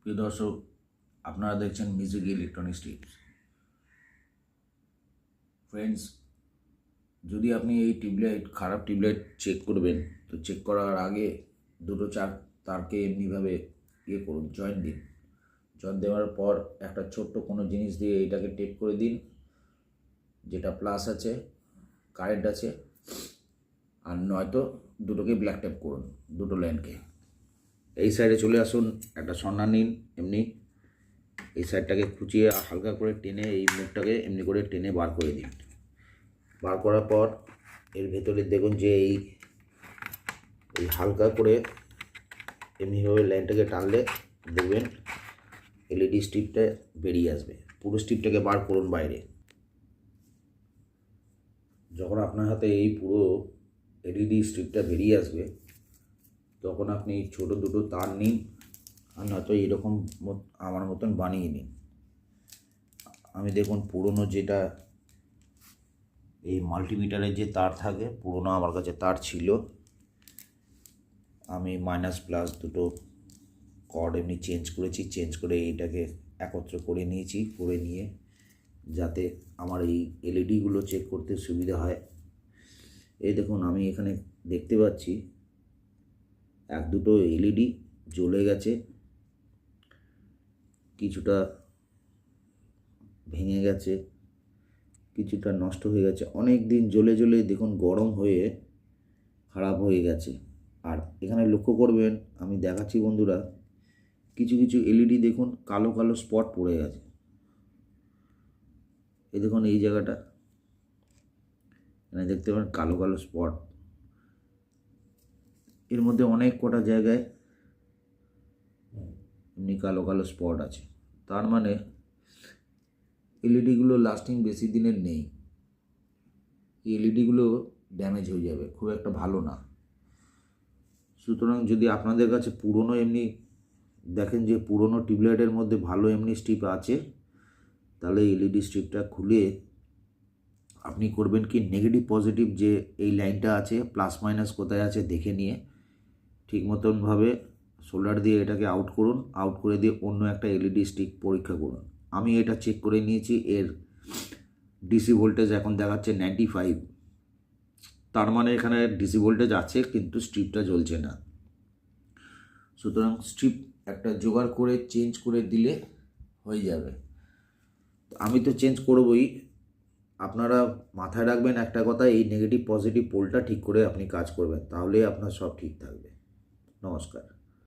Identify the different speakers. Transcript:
Speaker 1: প্রিয় দর্শক, আপনারা দেখছেন মিউজিক ইলেকট্রনিক্স টিপস। ফ্রেন্ডস, যদি আপনি এই টিউবলাইট খারাপ টিউবলাইট চেক করবেন, তো চেক করার আগে দুটো তারকে এমনিভাবে করুন, জয়েন্ট দিন। জয়েন্ট দেওয়ার পর একটা ছোট্ট কোনো জিনিস দিয়ে এইটাকে টেপ করে দিন, যেটা প্লাস আছে, কারেন্ট আছে, আর নয়তো দুটোকে ব্ল্যাক টেপ করুন, দুটো লাইনকে। এই সাইডে চলে আসুন, একটা সন্না নিন, এমনি এই সাইডটাকে খুঁচিয়ে হালকা করে টেনে এই মুখটাকে এমনি করে টেনে বার করে দিন। বার করার পর এর ভেতরে দেখুন যে এই হালকা করে এমনিভাবে লাইনটাকে টানলে দেখবেন এলইডি স্ট্রিপটা বেরিয়ে আসবে। পুরো স্ট্রিপটাকে বার করুন বাইরে। যখন আপনার হাতে এই পুরো এলইডি স্ট্রিপটা বেরিয়ে আসবে, তখন আপনি ছোট দুটো তার নিন, আর নয়তো এরকম আমার মতন বানিয়ে নিন। আমি দেখুন পুরনো যেটা এই মাল্টিমিটারের যে তার থাকে, পুরনো আমার কাছে তার ছিল, আমি মাইনাস প্লাস দুটো কর্ড এমনি চেঞ্জ করেছি, চেঞ্জ করে এইটাকে একত্র করে নিয়েছি, করে নিয়ে যাতে আমার এই এলইডিগুলো চেক করতে সুবিধা হয়। এই দেখুন, আমি এখানে দেখতে পাচ্ছি এক দুটো এলইডি জ্বলে গেছে, কিছুটা ভেঙে গেছে, কিছুটা নষ্ট হয়ে গেছে। অনেক দিন জ্বলে জ্বলে দেখুন গরম হয়ে খারাপ হয়ে গেছে। আর এখানে লক্ষ্য করবেন, আমি দেখাচ্ছি বন্ধুরা, কিছু কিছু এলইডি দেখুন কালো কালো স্পট পড়ে গেছে। এই দেখুন এই জায়গাটা, এখানে দেখতে পাবেন কালো কালো স্পট। এর মধ্যে অনেক কটা জায়গায় এমনি কালো কালো স্পট আছে। তার মানে এলইডিগুলো লাস্টিং বেশি দিনের নেই, এলইডিগুলো ড্যামেজ হয়ে যাবে, খুব একটা ভালো না। সুতরাং যদি আপনাদের কাছে পুরনো এমনি দেখেন যে পুরনো টিউবলাইটের মধ্যে ভালো এমনি স্ট্রিপ আছে, তাহলে এলইডি স্ট্রিপটা খুলে আপনি করবেন কি, নেগেটিভ পজিটিভ যে এই লাইনটা আছে, প্লাস মাইনাস কোথায় আছে দেখে নিয়ে ঠিক মতনভাবে সোল্ডার দিয়ে এটাকে আউট করুন। আউট করে দিয়ে অন্য একটা এলইডি স্টিক পরীক্ষা করুন। আমি এটা চেক করে নিয়েছি, এর ডিসি ভোল্টেজ এখন দেখাচ্ছে 95। তার মানে এখানে ডিসি ভোল্টেজ আছে, কিন্তু স্ট্রিপটা জ্বলছে না। সুতরাং স্ট্রিপ একটা জোগাড় করে চেঞ্জ করে দিলে হয়ে যাবে। আমি তো চেঞ্জ করবই, আপনারা মাথায় রাখবেন একটা কথা, এই নেগেটিভ পজিটিভ পোলটা ঠিক করে আপনি কাজ করবেন, তাহলে আপনার সব ঠিক থাকবে। নমস্কার।